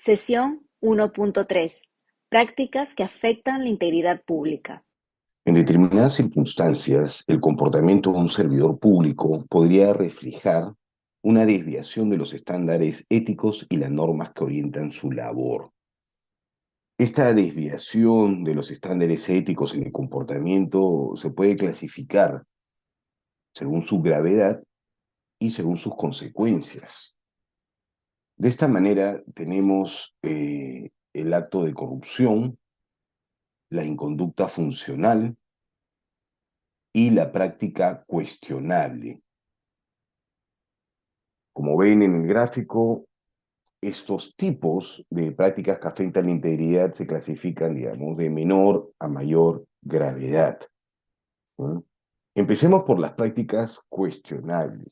Sesión 1.3. Prácticas que afectan la integridad pública. En determinadas circunstancias, el comportamiento de un servidor público podría reflejar una desviación de los estándares éticos y las normas que orientan su labor. Esta desviación de los estándares éticos en el comportamiento se puede clasificar según su gravedad y según sus consecuencias. De esta manera tenemos el acto de corrupción, la inconducta funcional y la práctica cuestionable. Como ven en el gráfico, estos tipos de prácticas que afectan la integridad se clasifican, digamos, de menor a mayor gravedad, ¿sí? Empecemos por las prácticas cuestionables.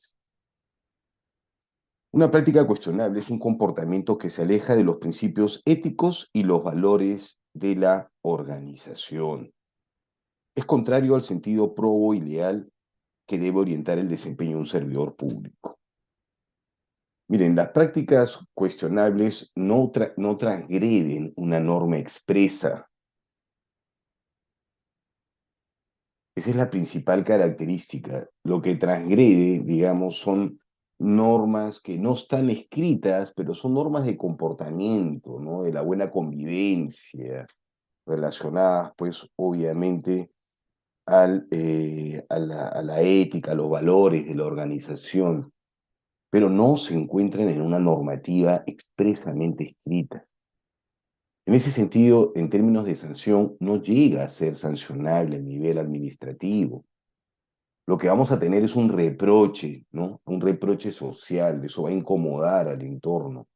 Una práctica cuestionable es un comportamiento que se aleja de los principios éticos y los valores de la organización. Es contrario al sentido probo y leal que debe orientar el desempeño de un servidor público. Miren, las prácticas cuestionables no transgreden una norma expresa. Esa es la principal característica. Lo que transgrede, digamos, son normas que no están escritas, pero son normas de comportamiento, ¿no? De la buena convivencia, relacionadas, pues, obviamente, a la ética, a los valores de la organización, pero no se encuentran en una normativa expresamente escrita. En ese sentido, en términos de sanción, no llega a ser sancionable a nivel administrativo. Lo que vamos a tener es un reproche, ¿no? Un reproche social, eso va a incomodar al entorno,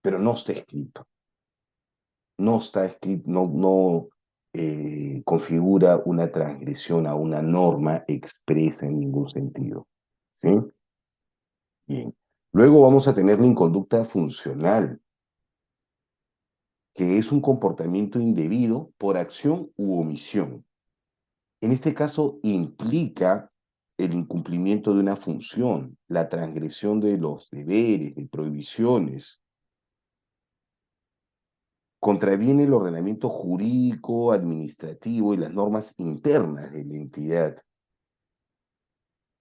pero no está escrito. No está escrito, no configura una transgresión a una norma expresa en ningún sentido, ¿sí? Bien. Luego vamos a tener la inconducta funcional, que es un comportamiento indebido por acción u omisión. En este caso implica el incumplimiento de una función, la transgresión de los deberes, de prohibiciones, contraviene el ordenamiento jurídico, administrativo y las normas internas de la entidad.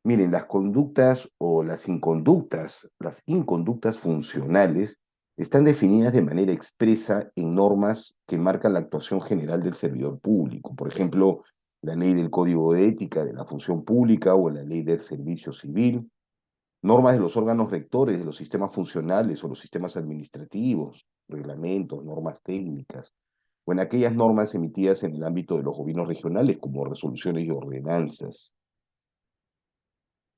Miren, las conductas o las inconductas funcionales están definidas de manera expresa en normas que marcan la actuación general del servidor público. Por ejemplo, la ley del Código de Ética de la Función Pública o la ley del Servicio Civil, normas de los órganos rectores de los sistemas funcionales o los sistemas administrativos, reglamentos, normas técnicas, o en aquellas normas emitidas en el ámbito de los gobiernos regionales como resoluciones y ordenanzas.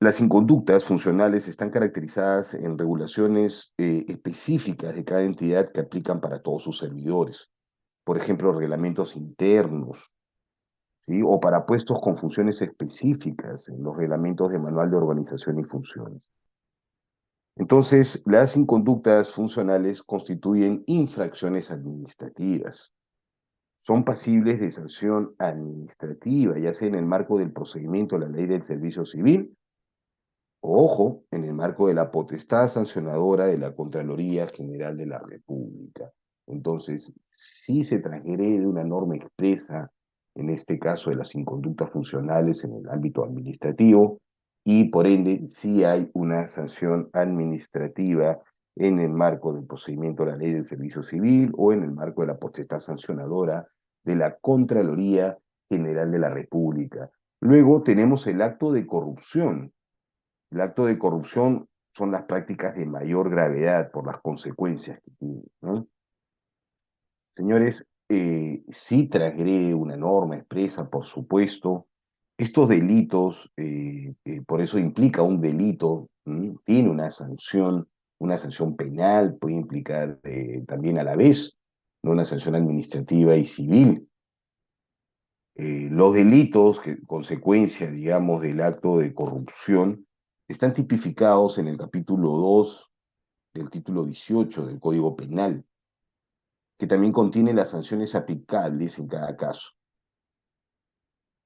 Las inconductas funcionales están caracterizadas en regulaciones específicas de cada entidad que aplican para todos sus servidores. Por ejemplo, reglamentos internos, ¿sí? O para puestos con funciones específicas en los reglamentos de manual de organización y funciones. Entonces, las inconductas funcionales constituyen infracciones administrativas. Son pasibles de sanción administrativa, ya sea en el marco del procedimiento de la ley del servicio civil, ojo, en el marco de la potestad sancionadora de la Contraloría General de la República. Entonces, si se transgrede una norma expresa, en este caso de las inconductas funcionales en el ámbito administrativo, y por ende, si hay una sanción administrativa en el marco del procedimiento de la Ley del Servicio Civil o en el marco de la potestad sancionadora de la Contraloría General de la República. Luego tenemos el acto de corrupción. El acto de corrupción son las prácticas de mayor gravedad por las consecuencias que tienen, ¿no? Señores, sí transgrede una norma expresa, por supuesto. Estos delitos, por eso implica un delito, ¿m? Tiene una sanción penal, puede implicar también a la vez, ¿no? Una sanción administrativa y civil. Los delitos, consecuencia, digamos, del acto de corrupción, están tipificados en el capítulo 2 del título 18 del Código Penal, que también contiene las sanciones aplicables en cada caso.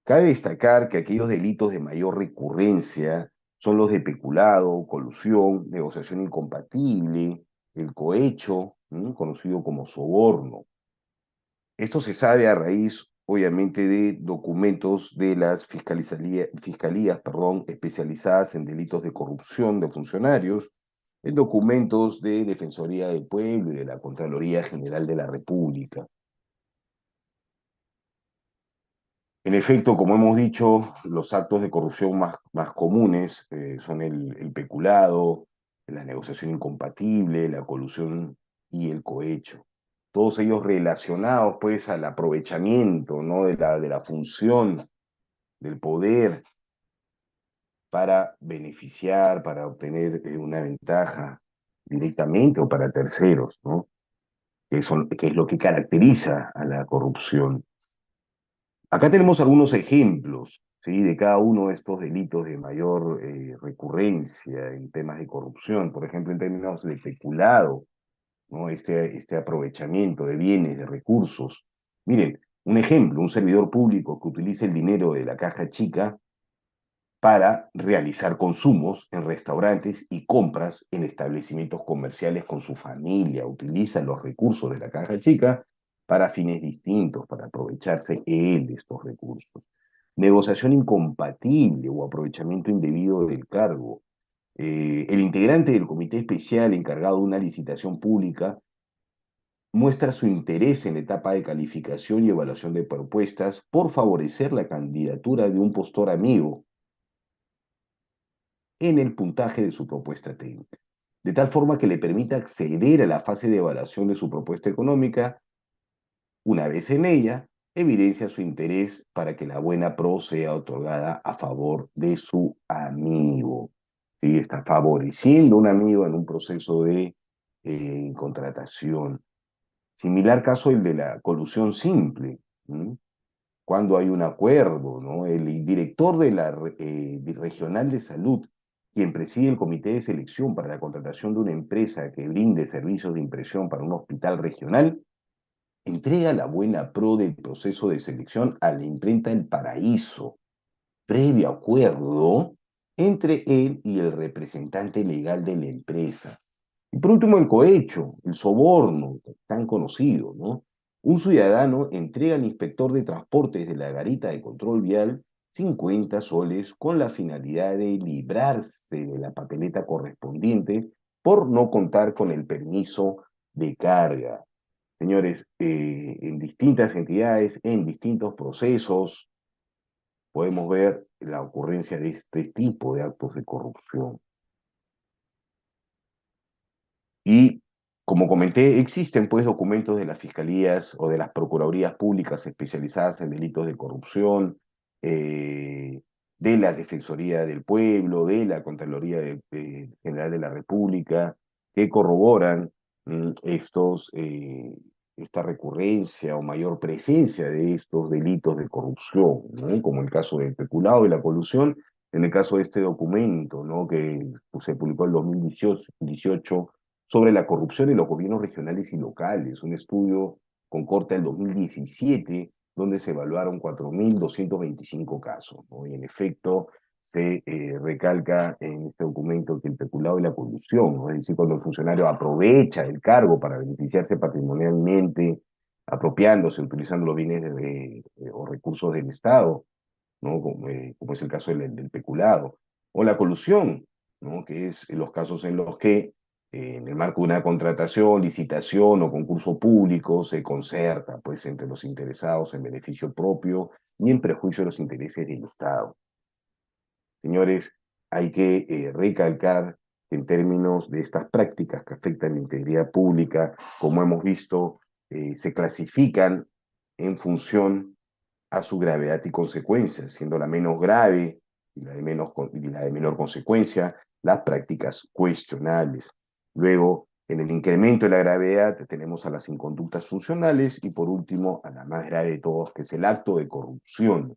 Cabe destacar que aquellos delitos de mayor recurrencia son los de peculado, colusión, negociación incompatible, el cohecho, conocido como soborno. Esto se sabe a raíz, obviamente, de documentos de las fiscalías, perdón, especializadas en delitos de corrupción de funcionarios, en documentos de Defensoría del Pueblo y de la Contraloría General de la República. En efecto, como hemos dicho, los actos de corrupción más comunes son el peculado, la negociación incompatible, la colusión y el cohecho. Todos ellos relacionados pues al aprovechamiento, ¿no? de la función, del poder para beneficiar, para obtener una ventaja directamente o para terceros, ¿no? Que es lo que caracteriza a la corrupción. Acá tenemos algunos ejemplos, ¿sí? De cada uno de estos delitos de mayor recurrencia en temas de corrupción. Por ejemplo, en términos de peculado, ¿no? Este aprovechamiento de bienes, de recursos. Miren, un ejemplo, un servidor público que utilice el dinero de la caja chica para realizar consumos en restaurantes y compras en establecimientos comerciales con su familia. Utiliza los recursos de la caja chica para fines distintos, para aprovecharse él de estos recursos. Negociación incompatible o aprovechamiento indebido del cargo. El integrante del comité especial encargado de una licitación pública muestra su interés en la etapa de calificación y evaluación de propuestas por favorecer la candidatura de un postor amigo en el puntaje de su propuesta técnica, de tal forma que le permita acceder a la fase de evaluación de su propuesta económica. Una vez en ella, evidencia su interés para que la buena pro sea otorgada a favor de su amigo. ¿Sí? Está favoreciendo a un amigo en un proceso de contratación. Similar caso el de la colusión simple. ¿Mm? Cuando hay un acuerdo, ¿no? El director de la regional de salud, quien preside el comité de selección para la contratación de una empresa que brinde servicios de impresión para un hospital regional, entrega la buena pro del proceso de selección a la imprenta El Paraíso, previo acuerdo entre él y el representante legal de la empresa. Y por último, el cohecho, el soborno, tan conocido, ¿no? Un ciudadano entrega al inspector de transportes de la garita de control vial 50 soles con la finalidad de librarse de la papeleta correspondiente por no contar con el permiso de carga. Señores, en distintas entidades, en distintos procesos, podemos ver la ocurrencia de este tipo de actos de corrupción. Y como comenté, existen pues documentos de las fiscalías o de las procuradurías públicas especializadas en delitos de corrupción, eh, de la Defensoría del Pueblo, de la Contraloría General de la República, que corroboran esta recurrencia o mayor presencia de estos delitos de corrupción, ¿no? Como el caso del peculado y la colusión, en el caso de este documento, ¿no? Que se publicó en 2018 sobre la corrupción en los gobiernos regionales y locales, un estudio con corte del 2017, donde se evaluaron 4.225 casos, ¿no? Y en efecto, se recalca en este documento que el peculado y la corrupción, ¿no? Es decir, cuando el funcionario aprovecha el cargo para beneficiarse patrimonialmente, apropiándose, utilizando los bienes o recursos del Estado, ¿no? Como es el caso del peculado, o la colusión, ¿no? Que es los casos en los que en el marco de una contratación, licitación o concurso público se concerta pues, entre los interesados en beneficio propio y en prejuicio de los intereses del Estado. Señores, hay que recalcar que en términos de estas prácticas que afectan la integridad pública, como hemos visto, se clasifican en función a su gravedad y consecuencias, siendo la menos grave y la de menor consecuencia las prácticas cuestionables. Luego, en el incremento de la gravedad tenemos a las inconductas funcionales y por último a la más grave de todos, que es el acto de corrupción.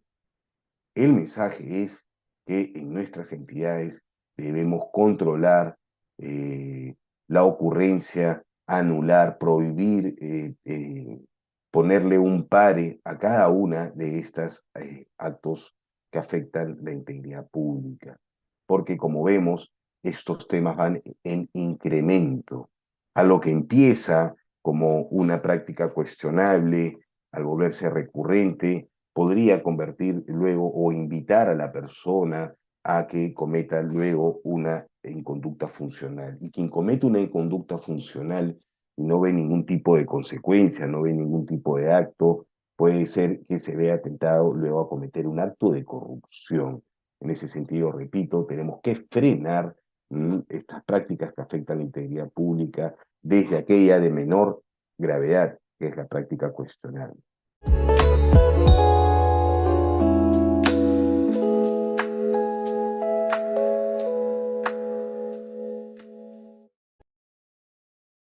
El mensaje es que en nuestras entidades debemos controlar la ocurrencia, anular, prohibir, ponerle un pare a cada una de estos actos que afectan la integridad pública. Porque como vemos, estos temas van en incremento. A lo que empieza como una práctica cuestionable, al volverse recurrente, podría convertir luego o invitar a la persona a que cometa luego una inconducta funcional. Y quien comete una inconducta funcional y no ve ningún tipo de consecuencia, no ve ningún tipo de acto, puede ser que se vea tentado luego a cometer un acto de corrupción. En ese sentido, repito, tenemos que frenar estas prácticas que afectan la integridad pública desde aquella de menor gravedad, que es la práctica cuestionable.